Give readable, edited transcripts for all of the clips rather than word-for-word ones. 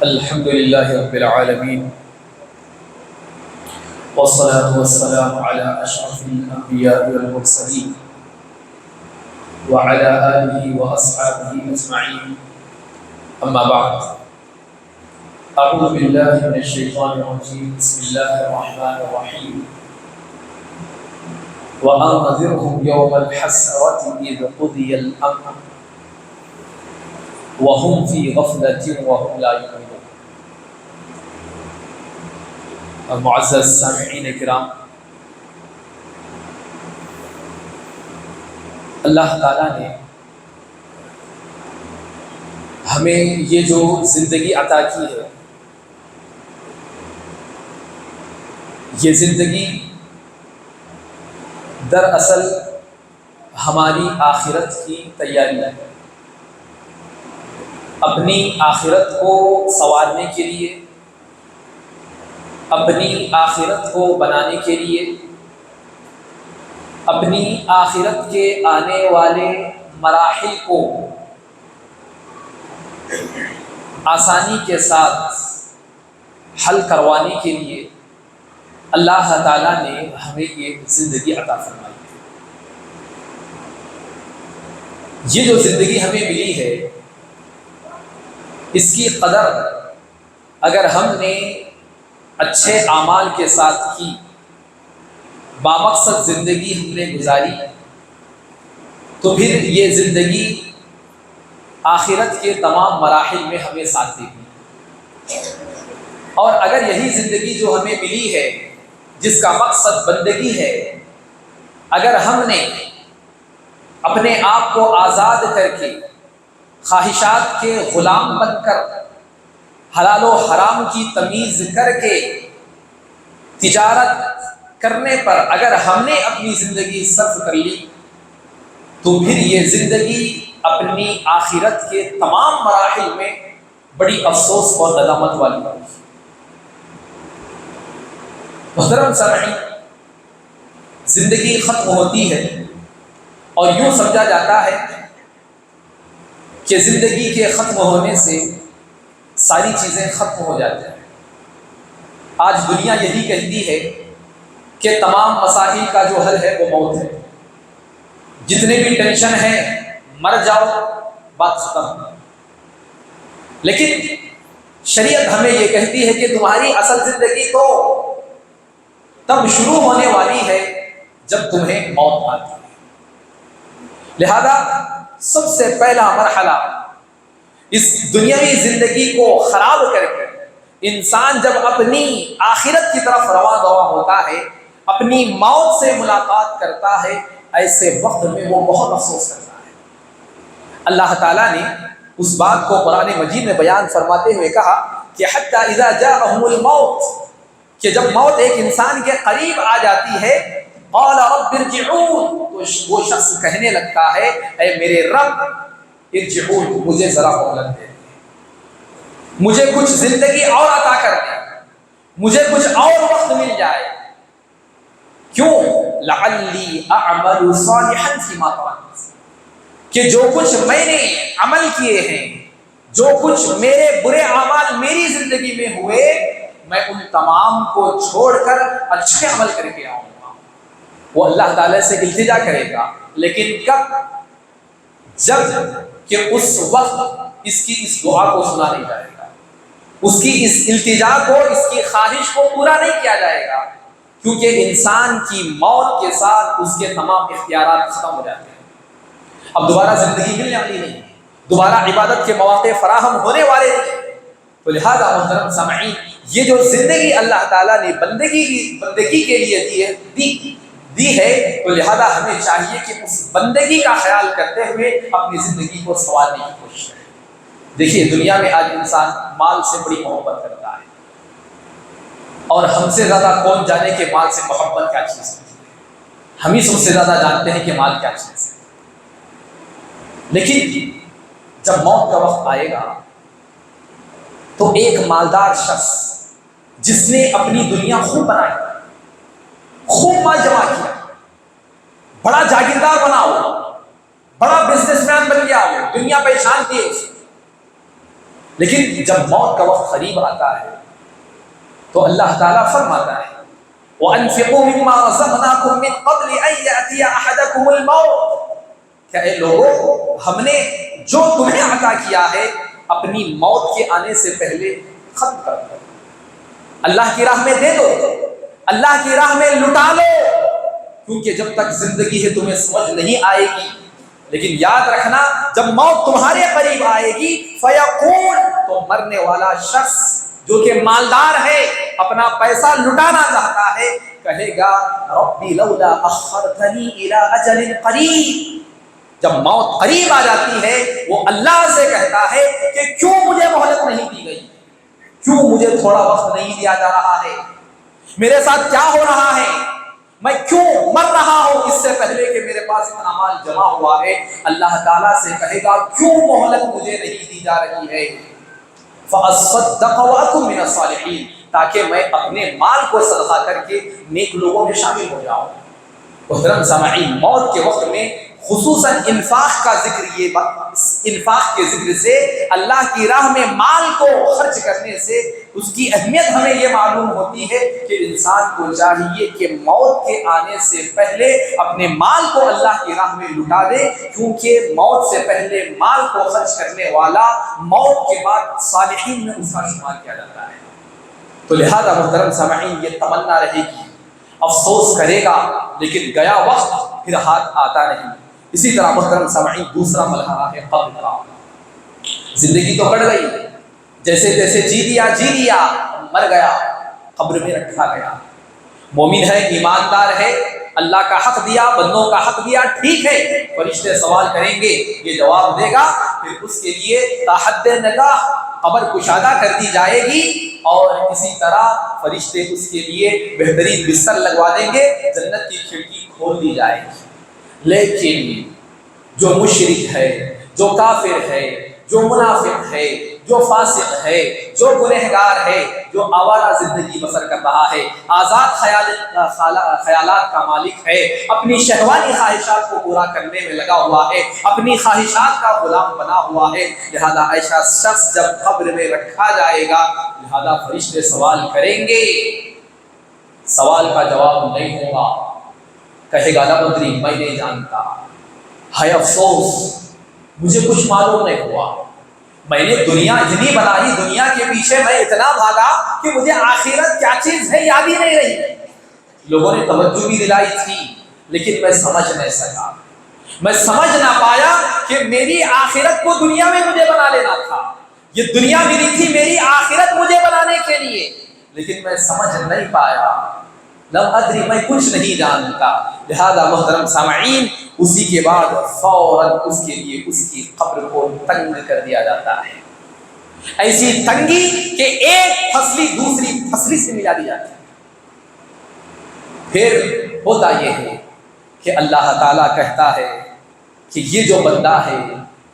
الحمد لله رب العالمين والصلاة والسلام على أشرف الأنبياء والمرسلين وعلى آله وأصحابه أجمعين. أما بعد، أعوذ بالله من الشيطان الرجيم. بسم الله الرحمن الرحيم. وأنذرهم يوم الحسرة إذ قضي الأمر وهم في غفلة وهم لا يؤمنون. معزز سامعین کرام، اللہ تعالیٰ نے ہمیں یہ جو زندگی عطا کی ہے، یہ زندگی دراصل ہماری آخرت کی تیاری ہے. اپنی آخرت کو سنوارنے کے لیے، اپنی آخرت کو بنانے کے لیے، اپنی آخرت کے آنے والے مراحل کو آسانی کے ساتھ حل کروانے کے لیے اللہ تعالیٰ نے ہمیں یہ زندگی عطا فرمائی ہے. یہ جو زندگی ہمیں ملی ہے، اس کی قدر اگر ہم نے اچھے اعمال کے ساتھ کی، بامقصد زندگی ہم نے گزاری، تو پھر یہ زندگی آخرت کے تمام مراحل میں ہمیں ساتھ دے گی. اور اگر یہی زندگی جو ہمیں ملی ہے، جس کا مقصد بندگی ہے، اگر ہم نے اپنے آپ کو آزاد کر کے، خواہشات کے غلام بن کر، حلال و حرام کی تمیز کر کے تجارت کرنے پر اگر ہم نے اپنی زندگی صرف کر لی، تو پھر یہ زندگی اپنی آخرت کے تمام مراحل میں بڑی افسوس اور ندامت والی ہوگی. محترم سامعین، زندگی ختم ہوتی ہے اور یوں سمجھا جاتا ہے کہ زندگی کے ختم ہونے سے ساری چیزیں ختم ہو جاتی ہیں. آج دنیا یہی کہتی ہے کہ تمام مسائل کا جو حل ہے وہ موت ہے. جتنے بھی ٹینشن ہیں، مر جاؤ، بات ختم. لیکن شریعت ہمیں یہ کہتی ہے کہ تمہاری اصل زندگی تو تب شروع ہونے والی ہے جب تمہیں موت آتی ہے. لہذا سب سے پہلا مرحلہ اس دنیاوی زندگی کو خراب کر کے انسان جب اپنی آخرت کی طرف رواں دواں ہوتا ہے، اپنی موت سے ملاقات کرتا ہے، ایسے وقت میں وہ بہت افسوس کرتا ہے. اللہ تعالیٰ نے اس بات کو قرآن مجید میں بیان فرماتے ہوئے کہا کہ حتی اذا جاءہم الموت، کہ جب موت ایک انسان کے قریب آ جاتی ہے، قال رب ارجعون، تو وہ شخص کہنے لگتا ہے اے میرے رب، ارجعون، مجھے ذرا مہلت دے، مجھے کچھ زندگی اور عطا کر دے، مجھے کچھ اور وقت مل جائے. کیوں؟ لعلی اعمل صالحا فیما ترکت، کہ جو کچھ میں نے عمل کیے ہیں، جو کچھ میرے برے اعمال میری زندگی میں ہوئے، میں ان تمام کو چھوڑ کر اچھے عمل کر کے آؤں گا. وہ اللہ تعالیٰ سے التجا کرے گا، لیکن کب؟ جب کہ اس وقت اس کی اس دعا کو سنا نہیں جائے گا، اس کی اس التجا کو، اس کی خواہش کو پورا نہیں کیا جائے گا، کیونکہ انسان کی موت کے ساتھ اس کے تمام اختیارات ختم ہو جاتے ہیں. اب دوبارہ زندگی ملنے والی نہیں، دوبارہ عبادت کے مواقع فراہم ہونے والے نہیں. تو لہذا محترم سامعین، یہ جو زندگی اللہ تعالیٰ نے بندگی کے لیے دی ہے، تو لہذا ہمیں چاہیے کہ اس بندگی کا خیال کرتے ہوئے اپنی زندگی کو سنوارنے کی کوشش کریں. دیکھیے، دنیا میں آج انسان مال سے بڑی محبت کرتا ہے، اور ہم سے زیادہ کون جانے کہ مال سے محبت کیا چیز ہے. ہم ہی سب سے زیادہ جانتے ہیں کہ مال کیا چیز ہے. لیکن جب موت کا وقت آئے گا تو ایک مالدار شخص جس نے اپنی دنیا خوب بنائی، خوب مال جمع کیا، بڑا جاگیردار بنا ہوا، بڑا بزنس مین بن گیا، وہ دنیا پہچان دی اسے، لیکن جب موت کا وقت قریب آتا ہے تو اللہ تعالیٰ فرماتا ہے وَأَنفِقُوا مِمَّا رَزَقْنَاكُم مِّن قَبْلِ أَن يَأْتِيَ أَحَدَكُمُ الْمَوْتُ، کہ اے لوگوں ہم نے جو تمہیں عطا کیا ہے اپنی موت کے آنے سے پہلے ختم کر دو، اللہ کی راہ میں دے دو، اللہ کی راہ میں لٹا لو، کیونکہ جب تک زندگی ہے تمہیں سمجھ نہیں آئے گی، لیکن یاد رکھنا جب موت تمہارے قریب آئے گی فیقول، تو مرنے والا شخص جو کہ مالدار ہے اپنا پیسہ لٹانا چاہتا ہے کہے گا ربی لولا اخرتنی الی اجل قریب، جب موت قریب آ جاتی ہے وہ اللہ سے کہتا ہے کہ کیوں مجھے مہلت نہیں دی گئی، کیوں مجھے تھوڑا وقت نہیں دیا جا رہا ہے، میرے ساتھ کیا ہو رہا ہے، میں کیوں مر رہا ہوں اس سے پہلے کہ میرے پاس اتنا مال جمع ہوا ہے۔ اللہ تعالیٰ سے کہے گا کیوں مہلت مجھے نہیں دی جا رہی ہے، فَأَصَّدَّقَ وَأَكُن مِّنَ الصَّالِحِينَ، تاکہ میں اپنے مال کو صدقہ کر کے نیک لوگوں میں شامل ہو جاؤں۔ محترم سامعین، موت کے وقت میں خصوصاً انفاق کا ذکر، یہ انفاق کے ذکر سے اللہ کی راہ میں مال کو خرچ کرنے سے اس کی اہمیت ہمیں یہ معلوم ہوتی ہے کہ انسان کو چاہیے کہ موت کے آنے سے پہلے اپنے مال کو اللہ کی راہ میں لٹا دے، کیونکہ موت سے پہلے مال کو خرچ کرنے والا موت کے بعد صالحین میں اس کا شمار کیا جاتا ہے۔ تو لہذا محترم سامعین، یہ تمنا رہے گی، افسوس کرے گا لیکن گیا وقت پھر ہاتھ آتا نہیں۔ اسی طرح محترم سامعین دوسرا مرحلہ ہے قبر کا۔ زندگی تو کٹ گئی، جیسے تیسے جی لیا، مر گیا، قبر میں رکھا گیا۔ مومن ہے، ایماندار ہے، اللہ کا حق دیا، بندوں کا حق دیا، ٹھیک ہے، فرشتے سوال کریں گے، یہ جواب دے گا، پھر اس کے لیے تا حد نگاہ قبر کشادہ کر دی جائے گی، اور اسی طرح فرشتے اس کے لیے بہترین بستر لگوا دیں گے، جنت کی کھڑکی کھول دی جائے گی۔ لیکن جو مشرک ہے، جو کافر ہے، جو منافق ہے، جو فاسق ہے، جو گنہگار ہے، جو آوارہ زندگی بسر کر رہا ہے، آزاد خیالات کا مالک ہے، اپنی شہوانی خواہشات کو پورا کرنے میں لگا ہوا ہے، اپنی خواہشات کا غلام بنا ہوا ہے، لہذا ایسا شخص جب قبر میں رکھا جائے گا لہذا فرشتے سوال کریں گے، سوال کا جواب نہیں ہوگا، کہے گا لا ادری، میں نہیں جانتا، ہائے افسوس مجھے کچھ معلوم نہیں ہوا، میں نے دنیا اتنی بنائی، دنیا کے پیچھے میں اتنا بھاگا کہ مجھے آخرت کیا چیز ہے یاد ہی نہیں رہی۔ لوگوں نے توجہ بھی دلائی تھی لیکن میں سمجھ نہیں سکا، میں سمجھ نہ پایا کہ میری آخرت کو دنیا میں مجھے بنا لینا تھا، یہ دنیا ملی تھی میری آخرت مجھے بنانے کے لیے، لیکن میں سمجھ نہیں پایا، لم ادری، میں کچھ نہیں جانتا۔ لہذا محترم سامعین اسی کے بعد فوراً اس کے لیے اس کی قبر کو تنگ کر دیا جاتا ہے، ایسی تنگی کہ ایک پھسلی دوسری پھسلی سے ملا دی جاتی ہے۔ پھر ہوتا یہ ہے کہ اللہ تعالیٰ کہتا ہے کہ یہ جو بندہ ہے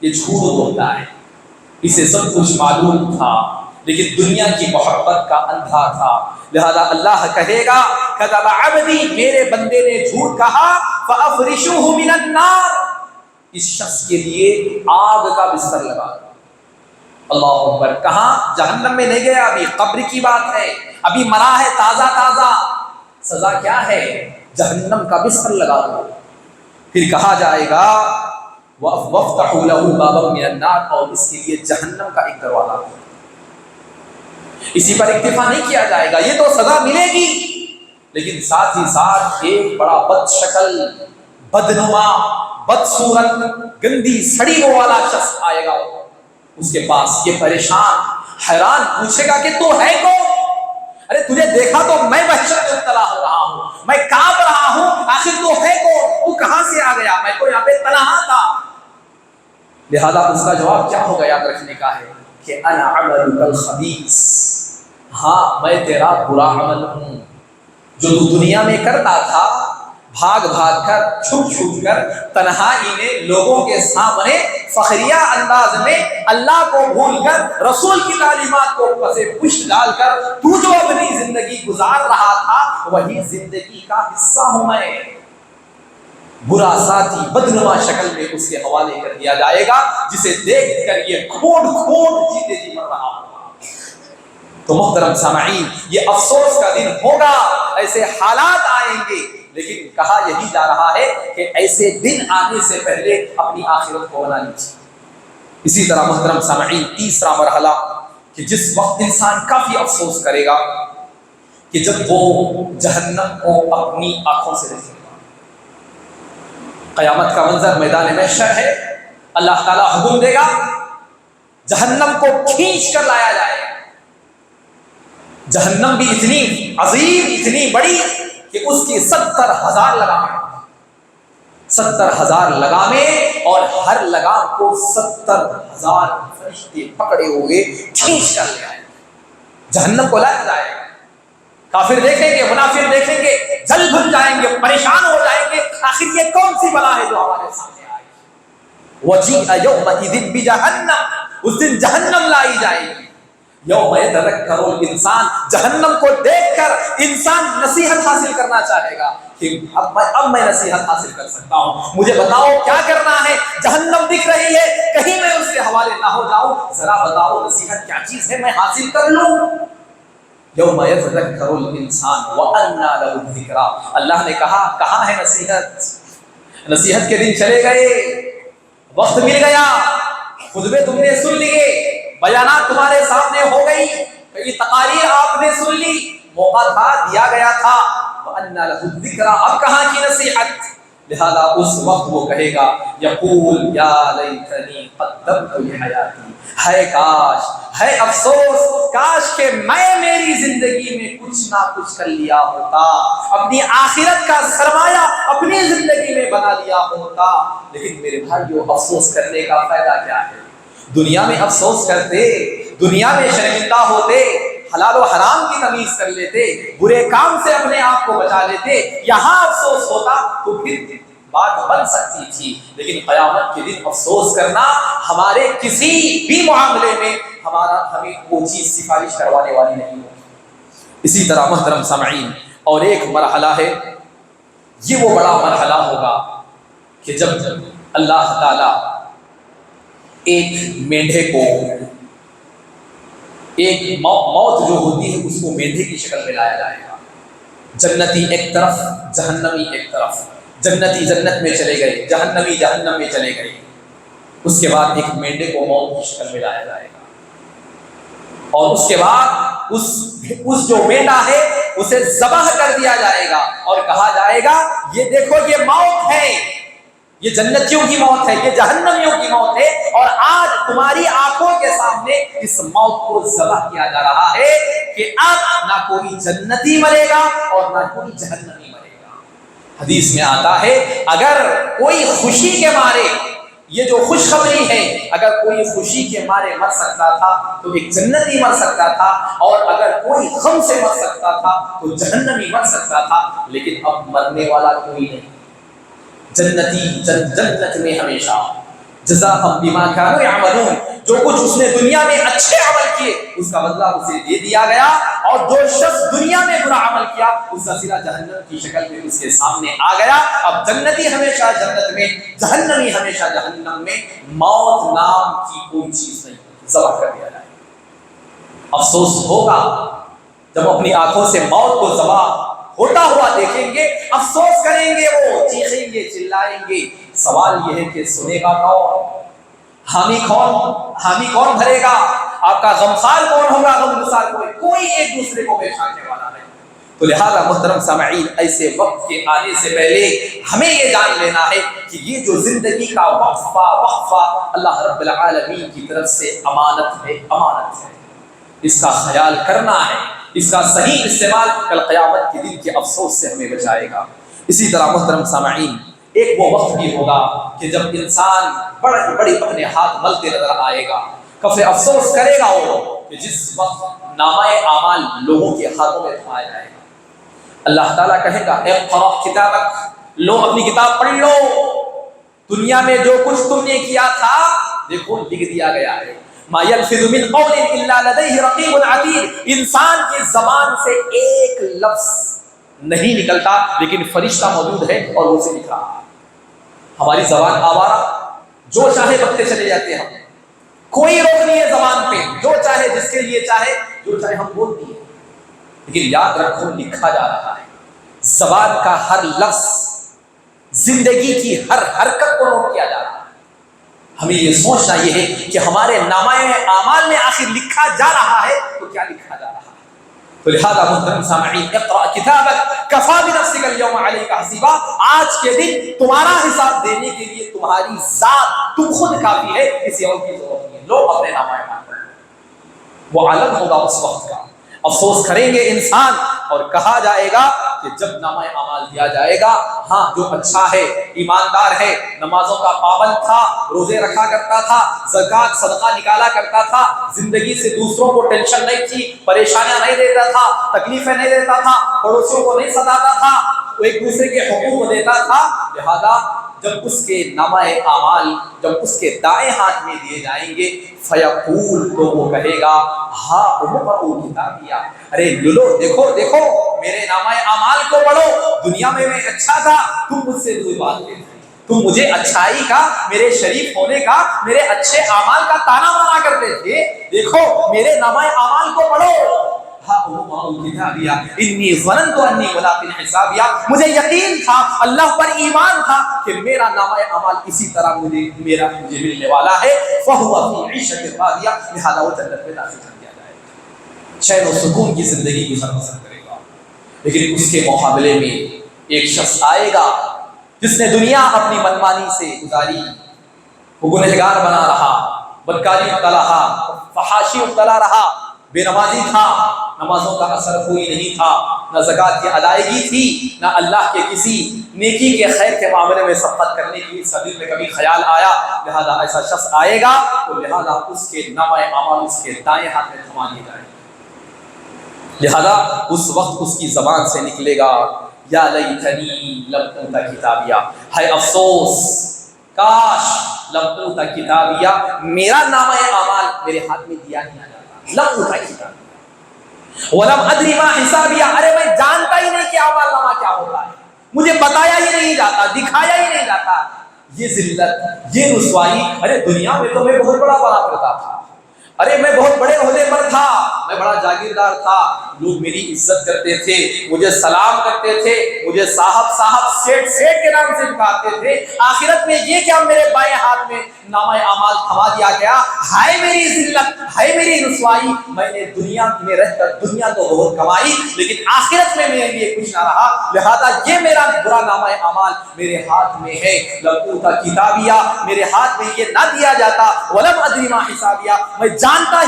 یہ جھوٹ بولتا ہے، اسے سب کچھ معلوم تھا لیکن دنیا کی محبت کا اندھا تھا، لہذا اللہ کہے گا کذب عبدی، میرے بندے نے جھوٹ کہا، فافرشوہ من النار، اس شخص کے لیے آگ کا بستر لگا دو۔ اللہ اکبر، کہاں؟ جہنم میں نہیں گیا، ابھی قبر کی بات ہے، ابھی مرا ہے تازہ تازہ، سزا کیا ہے؟ جہنم کا بستر لگا دو۔ پھر کہا جائے گا وَافْتَحُوا لَهُ بَابًا مِنَ النَّارِ، اور اس کے لیے جہنم کا ایک دروازہ ہو۔ اسی پر اکتفا نہیں کیا جائے گا، یہ تو سزا ملے گی، لیکن ساتھ ہی ساتھ ایک بڑا بد شکل، بدنما، بدصورت، گندی سڑی وہ والا شخص آئے گا اس کے پاس، یہ پریشان حیران پوچھے گا کہ تو ہے کون؟ ارے تجھے دیکھا تو میں وحشت میں مبتلا ہو رہا ہوں، میں کانپ رہا ہوں، آخر تو ہے کون؟ تو کہاں سے آ گیا؟ میں تو یہاں پہ تنہا تھا۔ لہذا اس کا جواب کیا ہوگا یاد رکھنے کا ہے کہ انا عملک الخبیث، ہاں میں تیرا برا عمل ہوں، جو تو دنیا میں کرتا تھا، بھاگ بھاگ کر، چھپ چھپ کر، تنہائی میں، لوگوں کے سامنے فخریہ انداز میں اللہ کو بھول کر، رسول کی تعلیمات کو پسے پشت ڈال کر تو جو اپنی زندگی گزار رہا تھا وہی زندگی کا حصہ ہوں میں۔ برا ساتھی بدنما شکل میں اس کے حوالے کر دیا جائے گا، جسے دیکھ کر یہ کھوٹ کھوٹ جیتے جی مر رہا ہوگا۔ تو محترم سامعین، یہ افسوس کا دن ہوگا، ایسے حالات آئیں گے، لیکن کہا یہی جا رہا ہے کہ ایسے دن آنے سے پہلے اپنی آخرت کو بنا لیجیے۔ اسی طرح محترم سامعین، تیسرا مرحلہ کہ جس وقت انسان کافی افسوس کرے گا کہ جب وہ جہنم کو اپنی آنکھوں سے دیکھے گا۔ قیامت کا منظر میدان محشر ہے، اللہ تعالیٰ حکم دے گا جہنم کو کھینچ کر لایا جائے۔ جہنم بھی اتنی عظیم، اتنی بڑی کہ اس کی 70,000 لگامیں، 70,000 لگامیں، اور ہر لگام کو 70,000 فرشتے پکڑے ہوئے کھینچ کر لے آئے۔ جہنم کو لایا جائے، کافر دیکھیں گے، منافق دیکھیں گے، جل بھن جائیں گے، پریشان ہو جائیں گے، آخر یہ کون سی بلا ہے جو ہمارے سامنے آئی۔ وَجِيءَ يَوْمَئِذٍ بِجَهَنَّمَ، اس دن جہنم لائی جائے گی۔ یوم یتذکر الانسان، جہنم کو دیکھ کر انسان نصیحت حاصل کرنا چاہے گا کہ اب میں نصیحت حاصل کر سکتا ہوں، مجھے بتاؤ کیا کرنا ہے، جہنم دکھ رہی ہے، کہیں میں اس کے حوالے نہ ہو جاؤں، ذرا بتاؤ نصیحت کیا چیز ہے، میں حاصل کر لوں۔ یوم یتذکر الانسان وانیٰ لہ الذکریٰ، اللہ نے کہا کہاں ہے نصیحت؟ نصیحت کے دن چلے گئے، وقت مل گیا، خطبے تم نے سن لیے، بیانات تمہارے سامنے ہو گئی، کئی تقاریر آپ نے سن لی، موقع تھا، دیا گیا تھا، وَأَنَّىٰ لَهُ الذِّكْرَىٰ، اب کہاں کی نصیحت؟ لہذا اس وقت وہ کہے گا یقول یا لیتنی قدمت لحیاتی، ہے کاش، ہے افسوس، کاش کہ میں میری زندگی میں کچھ نہ کچھ کر لیا ہوتا، اپنی آخرت کا سرمایہ اپنی زندگی میں بنا لیا ہوتا۔ لیکن میرے بھائیو، افسوس کرنے کا فائدہ کیا ہے؟ دنیا میں افسوس کرتے، دنیا میں شرمندہ ہوتے، حلال و حرام کی تمیز کر لیتے، برے کام سے اپنے آپ کو بچا لیتے، یہاں افسوس ہوتا تو پھر بات بن سکتی تھی، لیکن قیامت کے دن افسوس کرنا ہمارے کسی بھی معاملے میں ہمیں وہ چیز سفارش کروانے والی نہیں ہوگی۔ اسی طرح محترم سامعین، اور ایک مرحلہ ہے، یہ وہ بڑا مرحلہ ہوگا کہ جب اللہ تعالی ایک مینڈھے کو، ایک موت جو ہوتی ہے اس کو مینڈھے کی شکل میں لایا جائے گا، جنتی ایک طرف، جہنمی ایک طرف، جنتی جنت میں چلے گئے، جہنمی جہنم میں چلے گئے، اس کے بعد ایک مینڈھے کو موت کی شکل میں لایا جائے گا، اور اس کے بعد اس جو مینڈھا ہے اسے ذبح کر دیا جائے گا اور کہا جائے گا یہ دیکھو یہ موت ہے، یہ جنتیوں کی موت ہے، یہ جہنمیوں کی موت ہے، اور آج تمہاری آنکھوں کے سامنے اس موت کو ذبح کیا جا رہا ہے کہ اب نہ کوئی جنتی مرے گا اور نہ کوئی جہنمی مرے گا۔ حدیث میں آتا ہے اگر کوئی خوشی کے مارے، یہ جو خوشخبری ہے، اگر کوئی خوشی کے مارے مر سکتا تھا تو ایک جنتی مر سکتا تھا، اور اگر کوئی غم سے مر سکتا تھا تو جہنمی مر سکتا تھا، لیکن اب مرنے والا کوئی نہیں، جنتی جنت میں ہمیشہ، جزاء بما كانوا يعملون، جو کچھ اس نے دنیا میں اچھے عمل کیے اس کا بدلہ اسے دے دیا گیا، اور جو شخص دنیا میں برا عمل کیا اس کا صلہ جہنم کی شکل میں اس کے سامنے آ گیا۔ اب جنتی ہمیشہ جنت میں، جہنمی ہمیشہ جہنم میں، موت نام کی کوئی چیز نہیں، ذبح کر دیا جائے۔ افسوس ہوگا جب اپنی آنکھوں سے موت کو ذبح ہوتا ہوا دیکھیں گے، افسوس کریں گے، وہ چیخیں گے، چلائیں گے۔ سوال یہ ہے کہ سنے گا کون؟ حامی کون بھرے گا؟ آپ کا غمخوار کون ہوگا؟ غمگسار کوئی ایک دوسرے کو پیش آنے والا نہیں۔ تو لہذا محترم سامعین، ایسے وقت کے آنے سے پہلے ہمیں یہ جان لینا ہے کہ یہ جو زندگی کا وقفہ اللہ رب العالمین کی طرف سے امانت ہے، امانت ہے، اس کا خیال کرنا ہے، اس کا صحیح استعمال کل قیامت کے دن کے افسوس سے ہمیں بچائے گا۔ اسی طرح محترم سامعین، ایک وہ وقت بھی ہوگا کہ جب انسان بڑے اپنے ہاتھ ملتے نظر آئے گا، کفے افسوس کرے گا وہ کہ جس وقت نامہ اعمال لوگوں کے ہاتھوں میں تھمایا جائے گا۔ اللہ تعالیٰ کہے گا اقرأ کتابک، لو اپنی کتاب پڑھ لو، دنیا میں جو کچھ تم نے کیا تھا دیکھو لکھ دیا گیا ہے۔ ما یلفظ من قول الا لدیہ رقیب عتید، انسان کی زبان سے ایک لفظ نہیں نکلتا لیکن فرشتہ موجود ہے اور اسے لکھ رہا ہے۔ ہماری زبان آوارہ، جو چاہے بکتے چلے جاتے ہیں ہم، کوئی روک نہیں ہے زبان پہ، جو چاہے جس کے لیے چاہے جو چاہے ہم بولتے ہیں، لیکن یاد رکھو لکھا جا رہا ہے، زبان کا ہر لفظ، زندگی کی ہر حرکت کو نوٹ کیا جا رہا ہے۔ ہمیں یہ سوچنا یہ ہے کہ ہمارے نامہ اعمال میں آخر لکھا جا رہا ہے تو کیا لکھا جا رہا ہے۔ تو لہذا محترم سامعین، اقرأ کتابک کفی بنفسک اليوم علیک حسیبا، آج کے دن تمہارا حساب دینے کے لیے تمہاری ذات، تم خود کافی ہے، کسی اور کی ضرورت نہیں ہے۔ لو اپنے نامہ اعمال پڑھو، وہ عالم ہوگا اس وقت کا، افسوس کریں گے انسان، اور کہا جائے گا کہ جب نامہ اعمال دیا جائے گا، ہاں جو اچھا ہے، ایماندار ہے، نمازوں کا پابند تھا، روزے رکھا کرتا تھا، زکوٰۃ صدقہ نکالا کرتا تھا، زندگی سے دوسروں کو ٹینشن نہیں تھی، پریشانیاں نہیں دیتا تھا، تکلیفیں نہیں دیتا تھا، پڑوسیوں کو نہیں ستاتا تھا، وہ ایک دوسرے کے حقوق کو دیتا تھا، لہذا جب اس کے نامہ اعمال جب اس کے دائیں ہاتھ میں دیے جائیں گے، فیقول، تو وہ کہے گا ہاں اقرؤ کتابیہ، ارے لولو دیکھو دیکھو میرے نامہ اعمال کو پڑھو، دنیا میں اچھا تھا، تم مجھ سے دور بات لیتے، تم مجھے اچھائی کا، میرے شریف ہونے کا، میرے اچھے اعمال کا تانا بانا کرتے تھے، دیکھو میرے نامہ اعمال کو پڑھو، انی ظننت انی ملاق حسابیہ، مجھے یقین تھا، اللہ پر ایمان تھا کہ میرا نامہ اعمال اسی طرح مجھے ملنے والا ہے، فہو فی عیشۃ راضیہ، لہذا وہ جنت میں داخل کر دیا جائے گا، چین و سکون کی زندگی بسر کرے گا۔ لیکن اس کے مقابلے میں ایک شخص آئے گا جس نے دنیا اپنی منمانی سے گزاری، وہ گنہگار بنا رہا، بدکاری مبتلا رہا، فحاشی مبتلا رہا، بے نمازی تھا، نمازوں کا اثر کوئی نہیں تھا، نہ زکوٰۃ کی ادائیگی تھی، نہ اللہ کے کسی نیکی کے خیر کے معاملے میں سبقت کرنے کی سبیل میں کبھی خیال آیا، لہذا ایسا شخص آئے گا تو لہذا اس کے نامہ اعمال اس کے دائیں ہاتھ میں تھما دیے جائیں گے، لہذا اس وقت اس کی زبان سے نکلے گا یا لیتنی لم اوت کتابیہ، ہے افسوس، کاش لم اوت کتابیہ، میرا نامہ اعمال میرے ہاتھ میں دیا نہیں جاتا، لم اوت کتابیہ ولم ادری ما حسابیہ، ارے میں جانتا ہی نہیں کہ اعمال نامہ کیا ہوتا ہے، مجھے بتایا ہی نہیں جاتا، دکھایا ہی نہیں جاتا، یہ ذلت، یہ رسوائی، ارے دنیا میں تو میں بہت بڑا بنا کرتا تھا، ارے میں بہت بڑے عہدے پر تھا، میں بڑا جاگیردار تھا، لوگ میری عزت کرتے تھے، مجھے سلام کرتے تھے، مجھے صاحب صاحب سیٹ سیٹ کے نام سے پکارتے تھے، آخرت میں یہ کیا میرے بائیں ہاتھ میں نامہ اعمال تھما دیا گیا، ہائے میری ذلت، ہائے میری رسوائی، میں نے دنیا میں رہ کر دنیا تو بہت کمائی لیکن آخرت میں میرے لیے کچھ نہ رہا، لہذا یہ میرا برا نامہ اعمال میرے ہاتھ میں ہے، لم اوت کتابیہ، میرے ہاتھ میں یہ نہ دیا جاتا، ولم ادری ما حسابیہ، میں جانتا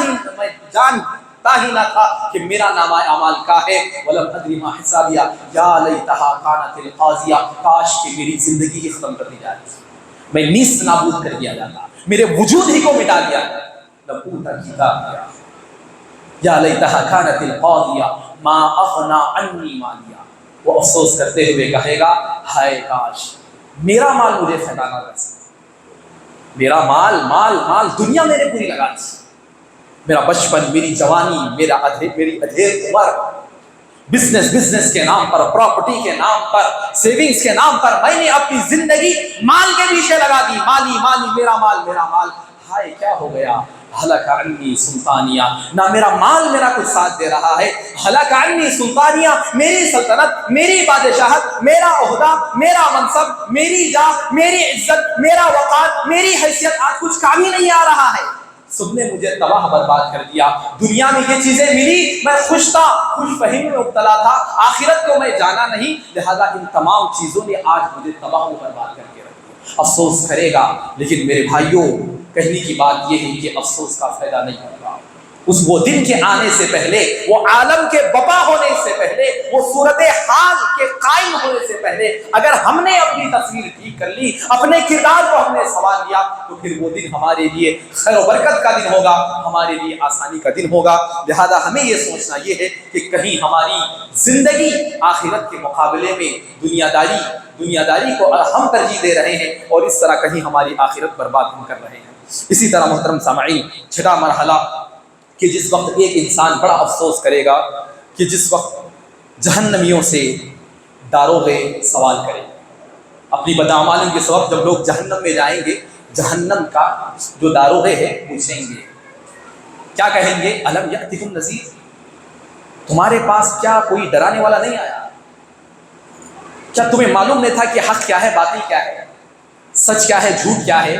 ہی نہ تھا کہ میرا نامہ اعمال کا ہے، ولم ادری ما حسابیہ، یا لیتہا کانت القاضیہ، کاش کہ میری زندگی ہی ختم کر دی جاتی، میں نیست نابود کر دیا جاتا، میرے وجود ہی کو مٹا دیا جاتا، لم اوت کتابیہ یا لیتہا کانت القاضیہ ما اغنی عنی مالیہ، وہ افسوس کرتے ہوئے کہے گا ہائے کاش میرا مال مجھے فائدہ نہ کر سکے، میرا مال دنیا میں نے پوری لگا دی، میرا بچپن، میری جوانی، میری ادھیر عمر، بزنس کے نام پر، پراپرٹی کے نام پر، سیونگز کے نام پر میں نے اپنی زندگی مال کے پیچھے لگا دی، مالی میرا مال، ہائے کیا ہو گیا، ہلک عنی سلطانیہ، نہ میرا مال میرا کچھ ساتھ دے رہا ہے، ہلک عنی سلطانیہ، میری سلطنت، میری بادشاہت، میرا عہدہ، میرا منصب، میری جاہ، میری عزت، میرا وقار، میری حیثیت آج کچھ کام ہی نہیں آ رہا ہے، سب نے مجھے تباہ برباد کر دیا، دنیا میں یہ چیزیں ملی، میں خوش تھا، خوش فہمی میں مبتلا تھا، آخرت کو میں جانا نہیں، لہذا ان تمام چیزوں نے آج مجھے تباہ و برباد کر کے رکھ دیا، افسوس کرے گا، لیکن میرے بھائیوں کہنے کی بات یہ ہے کہ افسوس کا فائدہ نہیں ہوگا، وہ دن کے آنے سے پہلے، وہ عالم کے بپا ہونے سے پہلے، وہ صورتحال کے قائم ہونے سے پہلے اگر ہم نے اپنی تصویر ٹھیک کر لی، اپنے کردار کو ہم نے سنوار لیا، تو پھر وہ دن ہمارے لیے خیر و برکت کا دن ہوگا، ہمارے لیے آسانی کا دن ہوگا، لہذا ہمیں یہ سوچنا یہ ہے کہ کہیں ہماری زندگی آخرت کے مقابلے میں دنیا داری کو ہم ترجیح دے رہے ہیں اور اس طرح کہیں ہماری آخرت برباد ہم کر رہے ہیں۔ اسی طرح محترم سامعین، چھٹا مرحلہ کہ جس وقت ایک انسان بڑا افسوس کرے گا کہ جس وقت جہنمیوں سے داروغ سوال کرے، اپنی بدعمالی کے سبب جب لوگ جہنم میں جائیں گے، جہنم کا جو داروغے ہے پوچھیں گے، کیا کہیں گے؟ الم یاتکم نذیر، تمہارے پاس کیا کوئی ڈرانے والا نہیں آیا؟ کیا تمہیں معلوم نہیں تھا کہ حق کیا ہے، باطل کیا ہے، سچ کیا ہے، جھوٹ کیا ہے،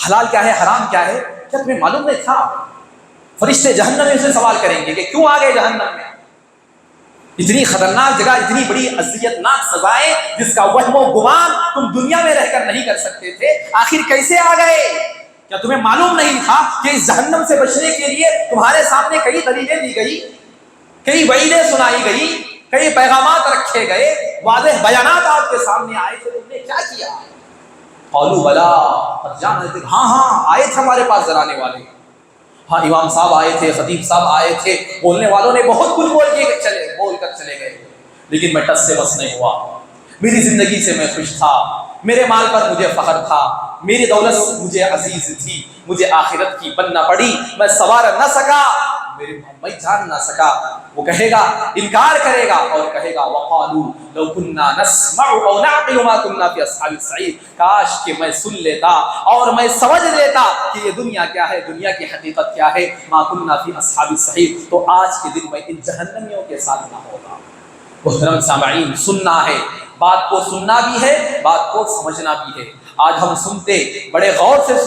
حلال کیا ہے، حرام کیا ہے؟ کیا تمہیں معلوم نہیں تھا؟ فرشتے جہنم میں سے سوال کریں گے کہ کیوں آ گئے جہنم میں؟ اتنی خطرناک جگہ، اتنی بڑی اذیت ناک سزائیں جس کا وہم و گمان تم دنیا میں رہ کر نہیں کر سکتے تھے، آخر کیسے آ گئے؟ کیا تمہیں معلوم نہیں تھا کہ اس جہنم سے بچنے کے لیے تمہارے سامنے کئی دلیلیں دی گئی، کئی وعیدیں سنائی گئی، کئی پیغامات رکھے گئے، واضح بیانات آپ کے سامنے آئے تھے، تم نے کیا کیا؟ قالوا بلا قد جاءنا، ہاں آئے تھے ہمارے پاس ڈرانے والے، ہاں امام صاحب آئے تھے، خطیب صاحب آئے تھے، بولنے والوں نے بہت کچھ بول کر چلے گئے، لیکن میں ٹس سے بس نہیں ہوا، میری زندگی سے میں خوش تھا، میرے مال پر مجھے فخر تھا، میری دولت مجھے عزیز تھی، مجھے آخرت کی بننا پڑی، میں سوار نہ سکا، میں جان نہ سکا۔ وہ کہے گا، انکار کرے گا اور کہے گا وقالوا لو كنا نسمع او نعقل ما كنا في اصحاب السعير، کاش کہ میں سن لیتا اور میں سمجھ لیتا کہ یہ دنیا کیا ہے، دنیا کی حقیقت کیا ہے، ما كنا في اصحاب السعير، تو آج کے دن میں ان جہنمیوں کے ساتھ نہ ہوگا۔ محترم سامعین، سننا ہے، بات کو سننا بھی ہے، بات کو سمجھنا بھی ہے۔ آج ہم سنتے، بڑے غور سے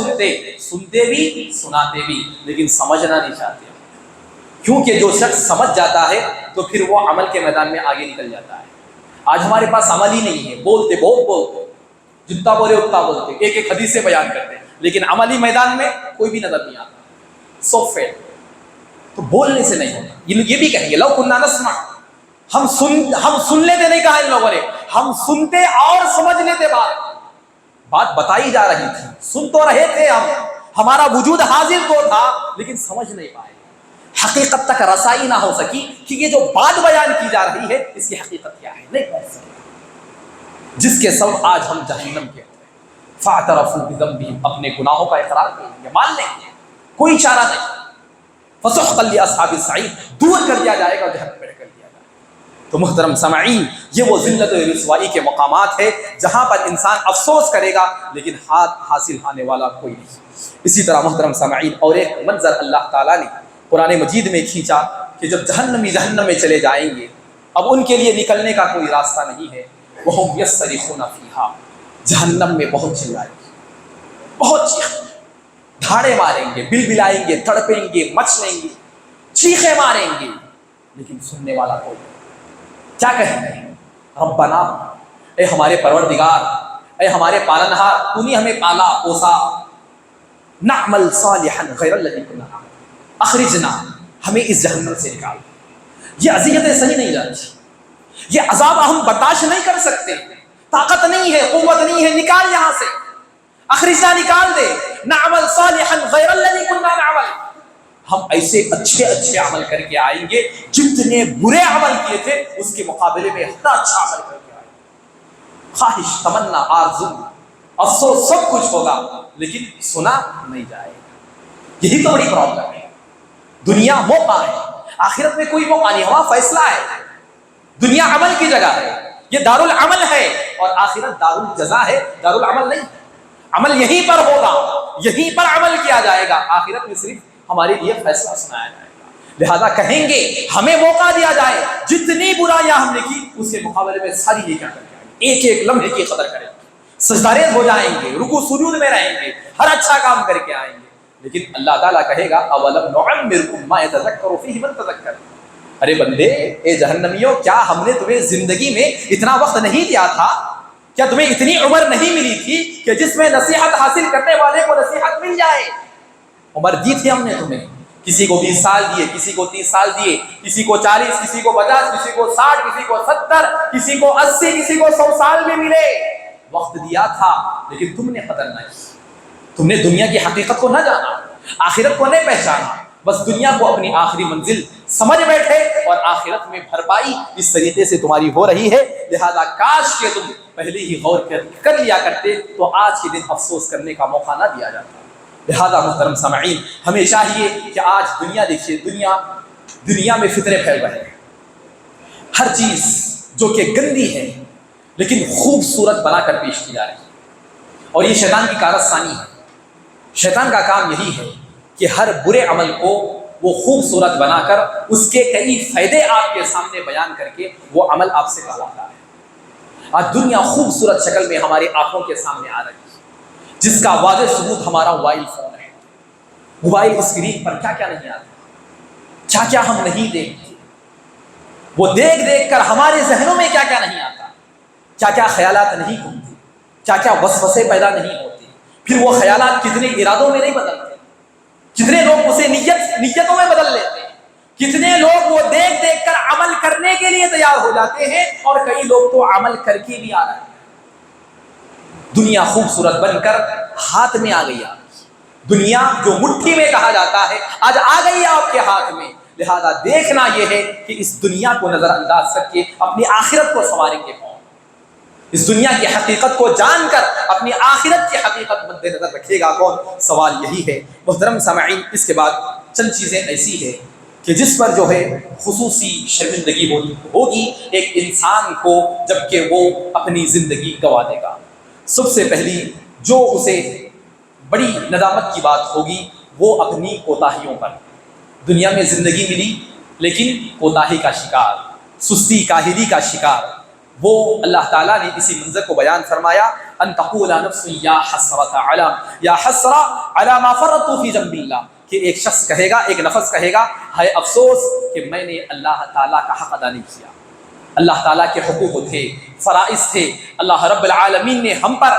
سنتے بھی سناتے بھی، لیکن سمجھنا نہیں چاہتے، کیونکہ جو شخص سمجھ جاتا ہے تو پھر وہ عمل کے میدان میں آگے نکل جاتا ہے۔ آج ہمارے پاس عمل ہی نہیں ہے، بولتے بہت بولتے، جتنا بولے اتنا بولتے، ایک ایک حدیث سے بیان کرتے، لیکن عملی میدان میں کوئی بھی نظر نہیں آتا، سو فیل۔ تو بولنے سے نہیں ہوتا، یہ بھی کہیں گے لو كنا نسمع، ہم سن لیتے، نہیں کہا ان لوگوں نے، ہم سنتے اور سمجھ لیتے، بات بتائی جا رہی تھی، سن تو رہے تھے، ہمارا وجود حاضر تو تھا، لیکن سمجھ نہیں پائے، حقیقت تک رسائی نہ ہو سکی کہ یہ جو بات بیان کی جا رہی ہے اس کی حقیقت کیا ہے، نہیں پہنچ سکے، جس کے سبب آج ہم جہنم کے فاعترفوا بذنبہم، اپنے گناہوں کا اقرار کریں گے، مان لیں گے، کوئی چارہ نہیں، فسحقا لاصحاب السعیر، دور کر دیا جائے گا، جہنم میں کر دیا جائے گا۔ تو محترم سامعین، یہ وہ ذلت و رسوائی کے مقامات ہے جہاں پر انسان افسوس کرے گا لیکن ہاتھ حاصل آنے والا کوئی نہیں۔ اسی طرح محترم سامعین، اور ایک منظر اللہ تعالیٰ نے قرآن مجید میں کھینچا کہ جب جہنمی جہنم میں چلے جائیں گے، اب ان کے لیے نکلنے کا کوئی راستہ نہیں ہے، وَهُمْ يَصْرِخُونَ فِيهَا، جہنم میں بہت چلائیں گے، بہت چیخیں، دھاڑے ماریں گے، بلبلائیں گے، تڑپیں گے، مچلیں گے، چیخیں ماریں گے، لیکن سننے والا کوئی نہیں۔ کیا کہیں گے؟ ربنا، اے ہمارے پروردگار، اے ہمارے پالنہار، تو نے ہمیں پالا پوسا، نعمل صالحا غیر الذی کنا نعمل، اخرجنا، ہمیں اس جہنم سے نکال، یہ اذیتیں صحیح نہیں جاتی، یہ عذاب ہم برداشت نہیں کر سکتے، طاقت نہیں ہے، قوت نہیں ہے، نکال یہاں سے، اخرجنا، نکال دے، نعمل صالحا غیر الذی کنا نعمل، ہم ایسے اچھے عمل کر کے آئیں گے، جتنے برے عمل کیے تھے اس کے مقابلے میں اتنا اچھا عمل کر کے آئیں گے۔ خواہش، تمنا، آرزو، افسوس سب کچھ ہوگا لیکن سنا نہیں جائے گا، یہی تو بڑی پرابلم ہے۔ دنیا موقع ہے، آخرت میں کوئی موقع نہیں، وہاں فیصلہ ہے۔ دنیا عمل کی جگہ ہے، یہ دار العمل ہے، اور آخرت دار الجزا ہے، دار العمل نہیں۔ عمل یہیں پر ہوگا، یہیں پر عمل کیا جائے گا، آخرت میں صرف ہمارے لیے فیصلہ سنایا جائے گا۔ لہذا کہیں گے ہمیں موقع دیا جائے، جتنی برائیاں ہم نے کی اس کے مقابلے میں ساری نیکیاں کر کے آئیں گے، ایک ایک لمحے کی قدر کریں گے، سجدہ ہو جائیں گے، رکوع سجود میں رہیں گے، ہر اچھا کام کر کے آئیں گے۔ لیکن اللہ تعالیٰ کہے گا اولم نعمرکم ما یتذکر فیہ من تذکر، ارے بندے، اے جہنمیوں، کیا ہم نے تمہیں زندگی میں اتنا وقت نہیں دیا تھا؟ کیا تمہیں اتنی عمر نہیں ملی تھی کہ جس میں نصیحت حاصل کرنے والے کو نصیحت مل جائے؟ عمر دی تھی ہم نے تمہیں، کسی کو 20 سال دیے، کسی کو 30 سال دیے، کسی کو 40، کسی کو 50، کسی کو 60، کسی کو 70، کسی کو 80، کسی کو 100 سال بھی ملے، وقت دیا تھا، لیکن تم نے قدر نہ کی، تم نے دنیا کی حقیقت کو نہ جانا، آخرت کو نہیں پہچانا، بس دنیا کو اپنی آخری منزل سمجھ بیٹھے، اور آخرت میں بھرپائی اس طریقے سے تمہاری ہو رہی ہے۔ لہذا کاش کہ تم پہلے ہی غور کر لیا کرتے تو آج کے دن افسوس کرنے کا موقع نہ دیا جاتا۔ لہذا محترم سامعین، ہمیں چاہیے کہ آج دنیا دیکھیے، دنیا میں فتنے پھیل رہے ہیں، ہر چیز جو کہ گندی ہے، لیکن خوبصورت بنا کر پیش کی جا رہی ہے، اور یہ شیطان کی کارستانی ہے۔ شیطان کا کام یہی ہے کہ ہر برے عمل کو وہ خوبصورت بنا کر اس کے کئی فائدے آپ کے سامنے بیان کر کے وہ عمل آپ سے کرواتا ہے۔ آج دنیا خوبصورت شکل میں ہماری آنکھوں کے سامنے آ رہی ہے، جس کا واضح ثبوت ہمارا موبائل فون ہے۔ موبائل اسکرین پر کیا کیا نہیں آتا، کیا کیا ہم نہیں دیکھتے، وہ دیکھ دیکھ کر ہمارے ذہنوں میں کیا کیا نہیں آتا، کیا کیا خیالات نہیں گھومتے، کیا کیا وسوسے پیدا نہیں ہوتے، پھر وہ خیالات کتنے ارادوں میں نہیں بدلتے، کتنے لوگ اسے نیتوں میں بدل لیتے ہیں، کتنے لوگ وہ دیکھ دیکھ کر عمل کرنے کے لیے تیار ہو جاتے ہیں، اور کئی لوگ تو عمل کر کے بھی آ رہے ہیں۔ دنیا خوبصورت بن کر ہاتھ میں آ گئی، دنیا جو مٹھی میں کہا جاتا ہے آج آ گئی آپ کے ہاتھ میں۔ لہذا دیکھنا یہ ہے کہ اس دنیا کو نظر انداز کر کے اپنی آخرت کو سنواریں گے کون؟ اس دنیا کی حقیقت کو جان کر اپنی آخرت کی حقیقت مد نظر رکھے گا کون؟ سوال یہی ہے۔ محترم سامعین، اس کے بعد چند چیزیں ایسی ہے کہ جس پر جو ہے خصوصی شرمندگی ہوگی ایک انسان کو جب کہ وہ اپنی زندگی گنوا دے گا۔ سب سے پہلی جو اسے بڑی ندامت کی بات ہوگی وہ اپنی کوتاہیوں پر۔ دنیا میں زندگی ملی لیکن کوتاہی کا شکار، سستی کاہلی کا شکار، وہ اللہ تعالیٰ نے اسی منظر کو بیان فرمایا، ان تقول نفس یا حسرۃ علی ما فرطت فی جنب اللہ، کہ ایک شخص کہے گا، ایک نفس کہے گا، ہے افسوس کہ میں نے اللہ تعالیٰ کا حق ادا نہیں کیا۔ اللہ تعالیٰ کے حقوق تھے، فرائض تھے، اللہ رب العالمین نے ہم پر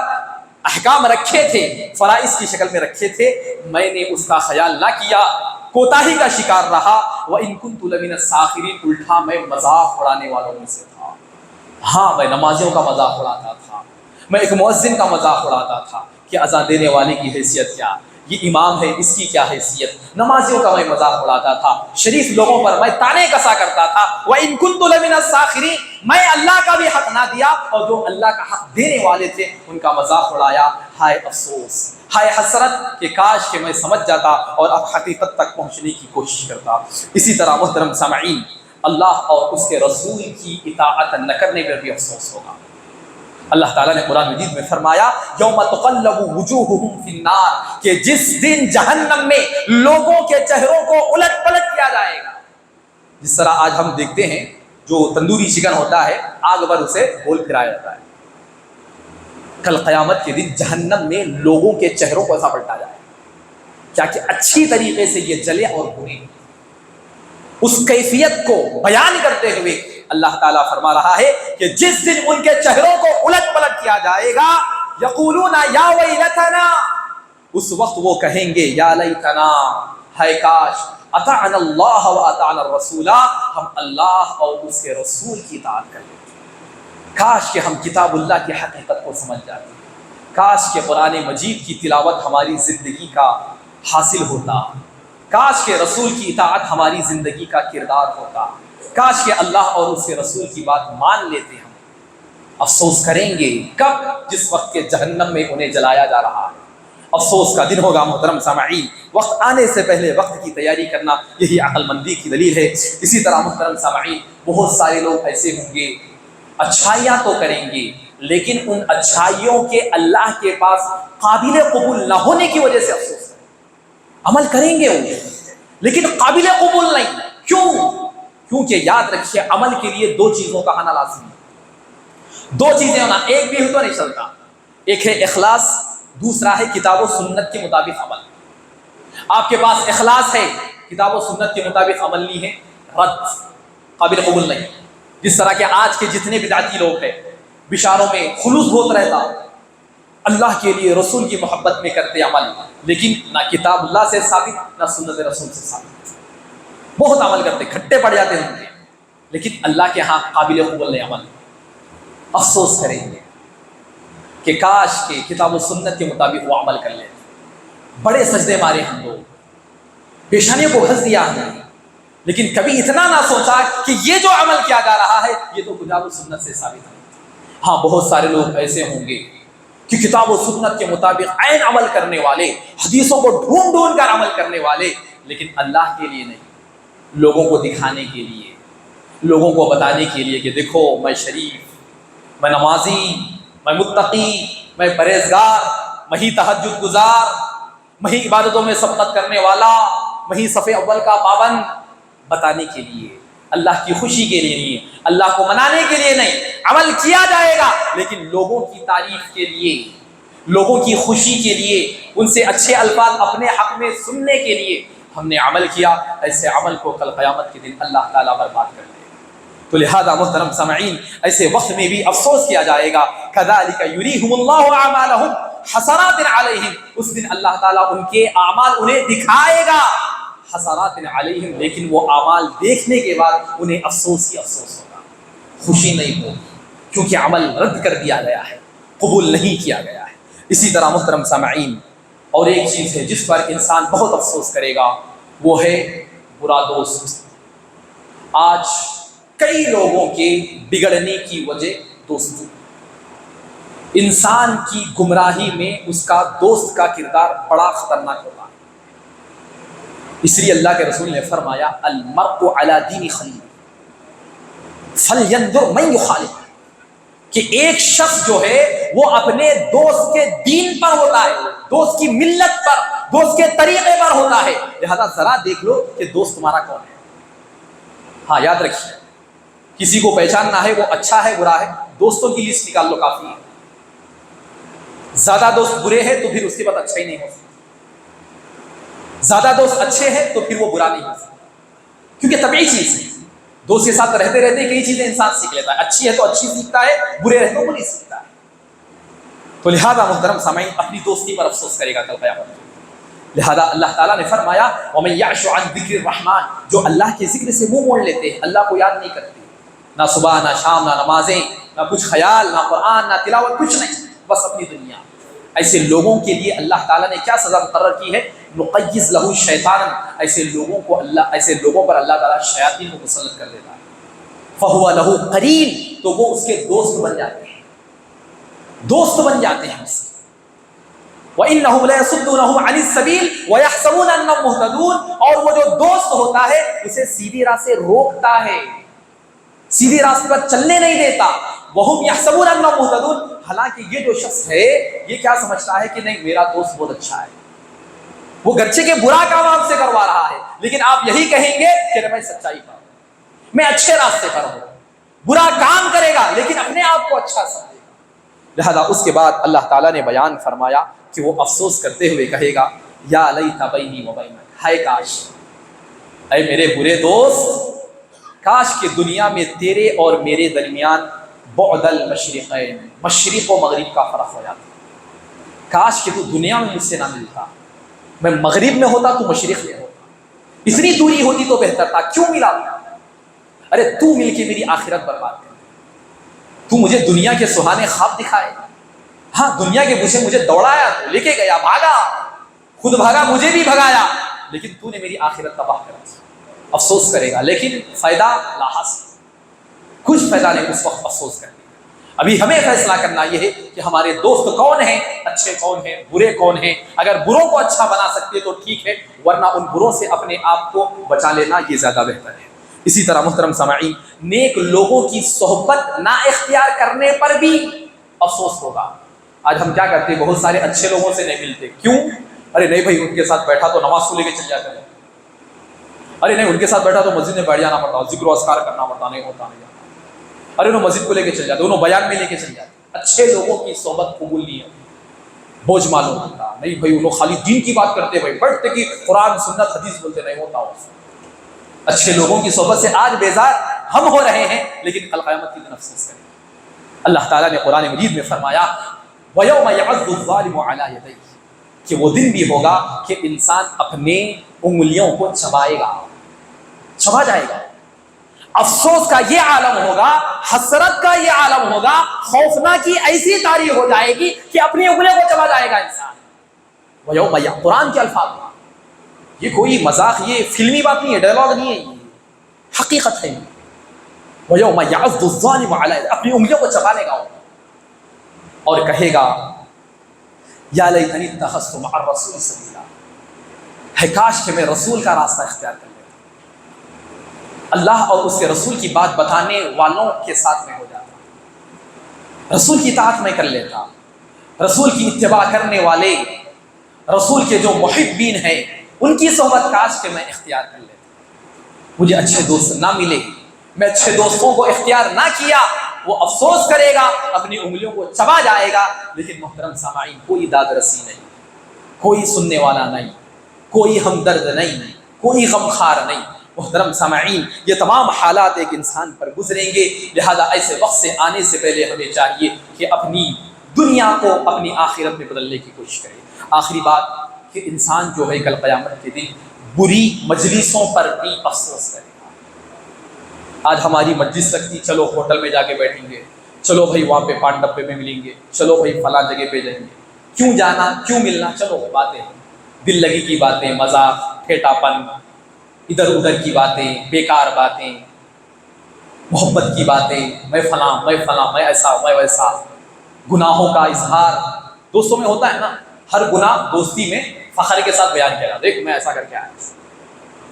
احکام رکھے تھے، فرائض کی شکل میں رکھے تھے، میں نے اس کا خیال نہ کیا، کوتاہی کا شکار رہا۔ وَإِن كُنتُ لَمِنَ السَّاخِرِينَ، الٹا میں مذاق اڑانے والوں میں سے تھا۔ ہاں، میں نمازیوں کا مذاق اڑاتا تھا، میں ایک مؤذن کا مذاق اڑاتا تھا کہ اذان دینے والے کی حیثیت کیا، یہ امام ہے اس کی کیا حیثیت، نمازیوں کا میں مذاق اڑاتا تھا، شریف لوگوں پر میں طعنے کسا کرتا تھا۔ وَإِن كُنتُ لَمِنَ السَّاخِرِينَ، میں اللہ کا بھی حق نہ دیا اور جو اللہ کا حق دینے والے تھے ان کا مذاق اڑایا۔ ہائے افسوس، ہائے حسرت کہ کاش کہ میں سمجھ جاتا اور اب حقیقت تک پہنچنے کی کوشش کرتا۔ اسی طرح محترم سامعین، اللہ اور اس کے رسول کی اطاعت نہ کرنے پر بھی افسوس ہوگا۔ اللہ تعالیٰ نے قرآن مجید میں فرمایا، یوم تقلب وجوہہم فی النار، کہ جس دن جہنم میں لوگوں کے چہروں کو الٹ پلٹ کیا جائے گا۔ جس طرح آج ہم دیکھتے ہیں جو تندوری چکن ہوتا ہے آگ پر اسے گول پھرایا جاتا ہے، کل قیامت کے دن جہنم میں لوگوں کے چہروں کو ایسا پلٹا جائے کیا کہ اچھی طریقے سے یہ جلے اور بھنے۔ اس کیفیت کو بیان کرتے ہوئے اللہ تعالیٰ فرما رہا ہے کہ جس دن ان کے چہروں کو الٹ پلٹ کیا جائے گا، یقولون یا ویلتنا، اس وقت وہ کہیں گے یا لیتنا، ہے کاش، اطعنا اللہ و اطعنا الرسول، ہم اللہ اور اس کے رسول کی اطاعت کریں، کاش کہ ہم کتاب اللہ کی حقیقت کو سمجھ جاتے، کاش کہ قرآن مجید کی تلاوت ہماری زندگی کا حاصل ہوتا، کاش کہ رسول کی اطاعت ہماری زندگی کا کردار ہوتا، کاش کہ اللہ اور اس کے رسول کی بات مان لیتے ہم۔ افسوس کریں گے کب؟ جس وقت کے جہنم میں انہیں جلایا جا رہا ہے۔ افسوس کا دن ہوگا محترم سامعین، وقت آنے سے پہلے وقت کی تیاری کرنا یہی عقل مندی کی دلیل ہے۔ اسی طرح محترم سامعین، بہت سارے لوگ ایسے ہوں گے اچھائیاں تو کریں گے لیکن ان اچھائیوں کے اللہ کے پاس قابل قبول نہ ہونے کی وجہ سے افسوس کریں، عمل کریں گے انہیں لیکن قابل قبول نہیں۔ کیوں؟ کیونکہ یاد رکھیے عمل کے لیے دو چیزوں کا ہونا لازمی ہے، دو چیزیں ہونا، ایک بھی ہو تو نہیں چلتا، ایک ہے اخلاص، دوسرا ہے کتاب و سنت کے مطابق عمل۔ آپ کے پاس اخلاص ہے، کتاب و سنت کے مطابق عمل نہیں ہے، رد، قابل قبول نہیں۔ جس طرح کہ آج کے جتنے بدعتی لوگ ہیں بشاروں میں خلوص بہت رہتا، اللہ کے لیے رسول کی محبت میں کرتے عمل، لیکن نہ کتاب اللہ سے ثابت نہ سنت رسول سے ثابت، بہت عمل کرتے، کھٹے پڑ جاتے ہوں گے لیکن اللہ کے ہاں قابل قبول نہیں عمل۔ افسوس کریں گے کہ کاش کہ کتاب و سنت کے مطابق وہ عمل کر لیتے۔ بڑے سجدے مارے ہم لوگ، پیشانیوں کو گھس دیا ہم نے، لیکن کبھی اتنا نہ سوچا کہ یہ جو عمل کیا جا رہا ہے یہ تو کتاب و سنت سے ثابت ہے۔ ہاں، بہت سارے لوگ ایسے ہوں گے کہ کتاب و سنت کے مطابق عین عمل کرنے والے، حدیثوں کو ڈھونڈ ڈھونڈ کر عمل کرنے والے، لیکن اللہ کے لیے نہیں، لوگوں کو دکھانے کے لیے، لوگوں کو بتانے کے لیے کہ دیکھو میں شریف، میں نمازی، میں متقی، میں پرہیزگار، میں ہی تہجد گزار، میں ہی عبادتوں میں سبقت کرنے والا، میں ہی صف اول کا پابند، بتانے کے لیے، اللہ کی خوشی کے لیے نہیں، اللہ کو منانے کے لیے نہیں۔ عمل کیا جائے گا لیکن لوگوں کی تعریف کے لیے، لوگوں کی خوشی کے لیے، ان سے اچھے الفاظ اپنے حق میں سننے کے لیے ہم نے عمل کیا، ایسے عمل کو کل قیامت کے دن اللہ تعالیٰ برباد کر دے گا۔ تو لہذا محترم سامعین، ایسے وقت میں بھی افسوس کیا جائے گا، کذالک یریہم اللہ اعمالہم حسرات علیہم، اس دن اللہ تعالیٰ ان کے اعمال انہیں دکھائے گا حسرات علیہم، لیکن وہ اعمال دیکھنے کے بعد انہیں افسوس ہی افسوس ہوگا، خوشی نہیں ہوگی، کیونکہ عمل رد کر دیا گیا ہے، قبول نہیں کیا گیا ہے۔ اسی طرح محترم سامعین، اور ایک چیز ہے جس پر انسان بہت افسوس کرے گا، وہ ہے برا دوست۔ آج کئی لوگوں کے بگڑنے کی وجہ دوستی، انسان کی گمراہی میں اس کا دوست کا کردار بڑا خطرناک ہوتا ہے۔ اس لیے اللہ کے رسول نے فرمایا المرء علی دین خلیل فلینظر من یخالف، کہ ایک شخص جو ہے وہ اپنے دوست کے دین پر ہوتا ہے، دوست کی ملت پر، دوست کے طریقے پر ہوتا ہے، لہذا ذرا دیکھ لو کہ دوست تمہارا کون ہے۔ ہاں یاد رکھیے، کسی کو پہچاننا ہے وہ اچھا ہے برا ہے، دوستوں کی لسٹ نکال لو، کافی ہے۔ زیادہ دوست برے ہیں تو پھر اس کے بعد اچھا ہی نہیں ہو سکتا، زیادہ دوست اچھے ہیں تو پھر وہ برا نہیں ہو سکتا، کیونکہ طبیعی چیز ہے، دوست کے ساتھ رہتے رہتے کئی چیزیں انسان سیکھ لیتا ہے، اچھی ہے تو اچھی سیکھتا ہے، برے رہے تو بری سیکھتا ہے۔ تو لہذا محترم سامعین، اپنی دوستی پر افسوس کرے گا کل قیامت میں۔ لہذا اللہ تعالیٰ نے فرمایا وَمَن يَعْشُ عَنْ ذِكْرِ الرَّحْمَنِ، جو اللہ کے ذکر سے منہ موڑ لیتے ہیں، اللہ کو یاد نہیں کرتے، نہ صبح نہ شام نہ نمازیں نہ کچھ خیال نہ قرآن نہ تلاوت، کچھ نہیں، بس اپنی دنیا، ایسے لوگوں کے لیے اللہ تعالیٰ نے کیا سزا مقرر کی ہے؟ نقیض لہ شیطان، ایسے لوگوں پر اللہ تعالیٰ شیاطین کو مسلط کر دیتا ہے، فہو لہ قرین، تو وہ اس کے دوست بن جاتے ہیں، دوست بن جاتے ہیں اس سے۔ وَإِنَّهُمْ لَيَصُدُّونَهُمْ عَنِ السَّبِيلِ وَيَحْسَبُونَ أَنَّهُمْ مُهْتَدُونَ، اور وہ جو دوست ہوتا ہے اسے سیدھی راہ سے روکتا ہے، سیدھی راستے پر چلنے نہیں دیتا، وَهُمْ يَحْسَبُونَ أَنَّهُمْ مُهْتَدُونَ، حالانکہ یہ جو شخص ہے یہ کیا سمجھتا ہے کہ نہیں میرا دوست بہت اچھا ہے، وہ گرچہ کہ برا کام آپ سے کروا رہا ہے لیکن آپ یہی کہیں گے کہ میں سچائی پر ہوں، میں اچھے راستے پر ہوں، برا کام کرے گا لیکن اپنے آپ کو اچھا سمجھے گا۔ لہذا اس کے بعد اللہ تعالیٰ نے بیان فرمایا کہ وہ افسوس کرتے ہوئے کہے گا یا لیت بینی و بینک، ہائے کاش، اے میرے برے دوست، کاش کہ دنیا میں تیرے اور میرے درمیان بعد المشرقین، مشرق و مغرب کا فرق ہو جاتا، کاش کہ تو دنیا میں مجھ سے نہ ملتا، میں مغرب میں ہوتا تو مشرق میں ہوتا، اتنی دوری ہوتی تو بہتر تھا، کیوں ملا؟ ارے تو مل کے میری آخرت برباد کر، تو مجھے دنیا کے سہانے خواب دکھائے، ہاں دنیا کے پیچھے مجھے دوڑایا، تو لے کے گیا، بھاگا، خود بھاگا، مجھے بھی بھگایا، لیکن تو نے میری آخرت تباہ کر دی۔ افسوس کرے گا لیکن فائدہ لا حاصل، کچھ فائدہ نہیں، اس وقت افسوس کرے گا۔ ابھی ہمیں فیصلہ کرنا یہ ہے کہ ہمارے دوست کون ہیں، اچھے کون ہیں، برے کون ہیں۔ اگر بروں کو اچھا بنا سکتے تو ٹھیک ہے، ورنہ ان بروں سے اپنے آپ کو بچا لینا یہ زیادہ بہتر ہے۔ اسی طرح محترم سامعین، نیک لوگوں کی صحبت نہ اختیار کرنے پر بھی افسوس ہوگا۔ آج ہم کیا کرتے ہیں، بہت سارے اچھے لوگوں سے نہیں ملتے، کیوں؟ ارے نہیں بھائی ان کے ساتھ بیٹھا تو نماز کو لے کے چل جاتا ہے، ارے نہیں ان کے ساتھ بیٹھا تو مسجد میں بیٹھ جانا پڑتا، ذکر و اذکار کرنا پڑتا، نہیں ہوتا نہیں جاتا، ارے انہوں مسجد کو لے کے چل جاتے، انہوں بیان میں لے کے چل جاتے۔ اچھے لوگوں کی صحبت قبول نہیں ہوتی، بوجھ معلوم ہوتا، نہیں بھائی انہوں خالی دین کی بات کرتے، بھائی بیٹھتے کہ قرآن سنت حدیث بولتے، نہیں ہوتا اس۔ اچھے لوگوں کی صحبت سے آج بیزار ہم ہو رہے ہیں، لیکن کل قیامت کی دن افسوس کریں۔ اللہ تعالیٰ نے قرآن مجید میں فرمایا وَيَوْمَ يَعَضُّ الظَّالِمُ عَلَىٰ يَدَيْهِ، کہ وہ دن بھی ہوگا کہ انسان اپنے انگلیوں کو چبائے گا، چبا جائے گا۔ افسوس کا یہ عالم ہوگا، حسرت کا یہ عالم ہوگا، خوفناک کی ایسی تاریخ ہو جائے گی کہ اپنی انگلیوں کو چبا جائے گا انسان۔ وَيَوْمَ يَعْضُ، قرآن کے الفاظ، یہ کوئی مذاق، یہ فلمی بات نہیں ہے، ڈائلاگ نہیں ہے، یہ حقیقت ہے۔ وَيَوْمَ يَعَضُّ الظَّالِمُ عَلَىٰ يَدَيْهِ، اپنی انگلیوں کو چبا لے گا اور کہے گا یا لیتنی اتخذت مع الرسول سبیلا، ہے کاش کہ میں رسول کا راستہ اختیار کر لیتا، اللہ اور اس کے رسول کی بات بتانے والوں کے ساتھ میں ہو جاتا۔ رسول کی اطاعت میں کر لیتا، رسول کی اتباع کرنے والے، رسول کے جو محبین ہیں ان کی صحبت کاش کہ میں اختیار کر لیتا۔ مجھے اچھے دوست نہ ملے، میں اچھے دوستوں کو اختیار نہ کیا، وہ افسوس کرے گا، اپنی انگلیوں کو چبا جائے گا، لیکن محترم سامعین کوئی داد رسی نہیں، کوئی سننے والا نہیں، کوئی ہمدرد نہیں، کوئی غمخوار نہیں۔ محترم سامعین یہ تمام حالات ایک انسان پر گزریں گے، لہذا ایسے وقت سے آنے سے پہلے ہمیں چاہیے کہ اپنی دنیا کو اپنی آخرت میں بدلنے کی کوشش کرے۔ آخری بات کہ انسان جو ہے کل قیامت کے دن بری مجلسوں پر بھی افسوس کرے گا۔ آج ہماری مجلس لگتی، چلو ہوٹل میں جا کے بیٹھیں گے، چلو بھائی وہاں پہ پان ڈبے میں ملیں گے، چلو بھائی فلاں جگہ پہ جائیں گے، کیوں جانا کیوں ملنا، چلو باتیں دل لگی کی باتیں، مذاق، ٹھیٹا پن، ادھر ادھر کی باتیں، بیکار باتیں، محبت کی باتیں، میں فلاں میں ایسا میں ویسا، گناہوں کا اظہار دوستوں میں ہوتا ہے نا، ہر گناہ دوستی میں فخر کے ساتھ بیان کیا، دیکھ میں ایسا کر کے آیا،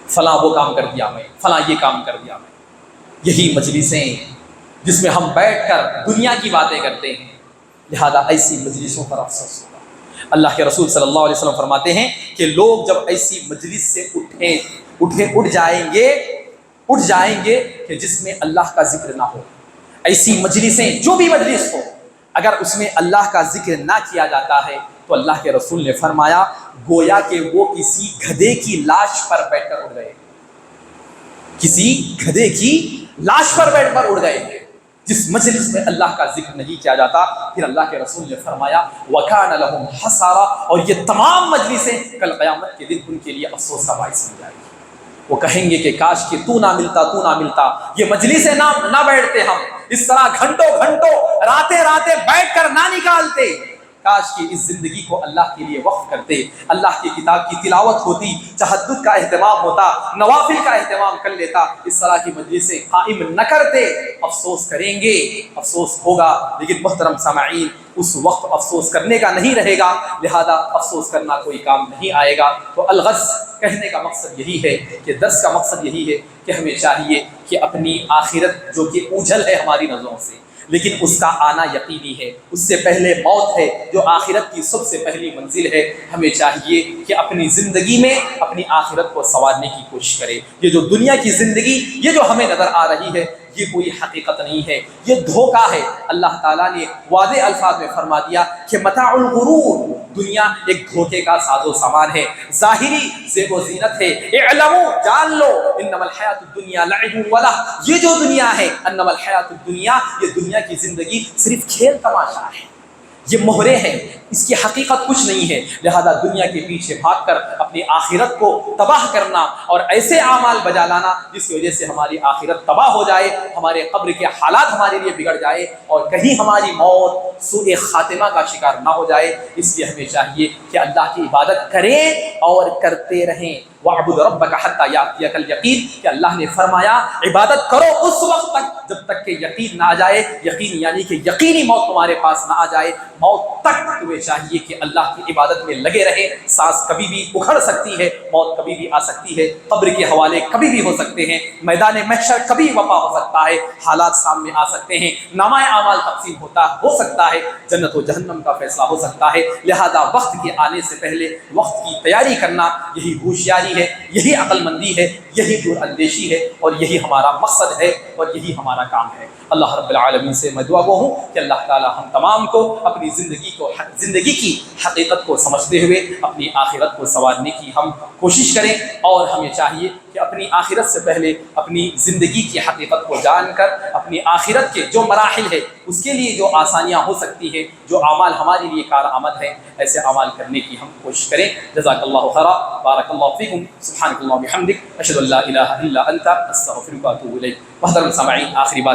فلاں وہ کام کر دیا میں، فلاں یہ کام کر دیا میں۔ یہی مجلسیں جس میں ہم بیٹھ کر دنیا کی باتیں کرتے ہیں، لہذا ایسی مجلسوں پر افسوس ہوگا۔ اللہ کے رسول صلی اللہ علیہ وسلم فرماتے ہیں کہ لوگ جب ایسی مجلس سے اٹھ جائیں گے کہ جس میں اللہ کا ذکر نہ ہو، ایسی مجلسیں جو بھی مجلس ہو اگر اس میں اللہ کا ذکر نہ کیا جاتا ہے تو اللہ کے رسول نے فرمایا گویا کہ وہ کسی گدھے کی لاش پر بیٹھ کر اڑ گئے، کسی گدھے کی لاش پر بیٹھ کر اڑ گئے۔ جس مجلس میں اللہ کا ذکر نہیں کیا جاتا، پھر اللہ کے رسول نے فرمایا وَكَانَ لَهُمْ حَسَرَةٌ، اور یہ تمام مجلسیں کل قیامت کے دن ان کے لیے افسوس کا باعث بن جائے گی۔ وہ کہیں گے کہ کاش کہ تو نہ ملتا، یہ مجلسیں نہ بیٹھتے، ہم اس طرح گھنٹوں راتیں بیٹھ کر نہ نکالتے، کاش کہ اس زندگی کو اللہ کے لیے وقف کرتے، اللہ کی کتاب کی تلاوت ہوتی، تہجد کا اہتمام ہوتا، نوافل کا اہتمام کر لیتا، اس طرح کی مجلسیں قائم نہ کرتے۔ افسوس کریں گے، افسوس ہوگا، لیکن محترم سامعین اس وقت افسوس کرنے کا نہیں رہے گا، لہذا افسوس کرنا کوئی کام نہیں آئے گا۔ تو الغرض کہنے کا مقصد یہی ہے کہ درس کا مقصد یہی ہے کہ ہمیں چاہیے کہ اپنی آخرت جو کہ اوجھل ہے ہماری نظروں سے، لیکن اس کا آنا یقینی ہے، اس سے پہلے موت ہے جو آخرت کی سب سے پہلی منزل ہے، ہمیں چاہیے کہ اپنی زندگی میں اپنی آخرت کو سنوارنے کی کوشش کرے۔ یہ جو دنیا کی زندگی یہ جو ہمیں نظر آ رہی ہے یہ کوئی حقیقت نہیں ہے، یہ دھوکہ ہے۔ اللہ تعالیٰ نے واضح الفاظ میں فرما دیا کہ متاع الغرور، دنیا ایک دھوکے کا ساز و سامان ہے، ظاہری زیب و زینت ہے۔ اعلموا، جان لو، انما الحیات الدنیا لعب و لہو، یہ جو دنیا ہے، انما الحیات الدنیا، یہ دنیا کی زندگی صرف کھیل تماشا ہے، یہ مہرے ہیں، اس کی حقیقت کچھ نہیں ہے۔ لہذا دنیا کے پیچھے بھاگ کر اپنی آخرت کو تباہ کرنا اور ایسے اعمال بجا لانا جس کی وجہ سے ہماری آخرت تباہ ہو جائے، ہمارے قبر کے حالات ہمارے لیے بگڑ جائے اور کہیں ہماری موت سوء خاتمہ کا شکار نہ ہو جائے، اس لیے ہمیں چاہیے کہ اللہ کی عبادت کریں اور کرتے رہیں۔ وَاعْبُدْ رَبَّكَ حَتَّى يَأْتِيَكَ الْيَقِينُ، کہ اللہ نے فرمایا عبادت کرو اس وقت تک جب تک کہ یقین نہ آ جائے، یقین یعنی کہ یقینی موت تمہارے پاس نہ آ جائے، موت تک تمہیں چاہیے کہ اللہ کی عبادت میں لگے رہے۔ سانس کبھی بھی اکھڑ سکتی ہے، موت کبھی بھی آ سکتی ہے، قبر کے حوالے کبھی بھی ہو سکتے ہیں، میدان محشر کبھی وفا ہو سکتا ہے، حالات سامنے آ سکتے ہیں، نامہ اعمال تقسیم ہو سکتا ہے، جنت و جہنم کا فیصلہ ہو سکتا ہے۔ لہذا وقت کے آنے سے پہلے وقت کی تیاری کرنا یہی ہوشیاری ہے، یہی عقل مندی ہے، یہی دور اندیشی ہے اور یہی ہمارا مقصد ہے اور یہی ہمارا کام ہے۔ اللہ رب العالمین سے میں دعا گو ہوں کہ اللہ تعالی ہم تمام کو اپنی زندگی کی حقیقت کو سمجھتے ہوئے اپنی آخرت کو سنوارنے کی ہم کوشش کریں، اور ہمیں چاہیے کہ اپنی آخرت سے پہلے اپنی زندگی کی حقیقت کو جان کر اپنی آخرت کے جو مراحل ہے اس کے لیے جو آسانیاں ہو سکتی ہیں، جو اعمال ہمارے لیے کارآمد ہیں، ایسے اعمال کرنے کی ہم کوشش کریں۔ جزاک اللہ خیرا، بارک اللہ فیکم، سبحانک اللہم وبحمدک، اشہد ان لا الہ الا انت، استغفرک واتوب الیک۔ محترم سامعین، آخری بات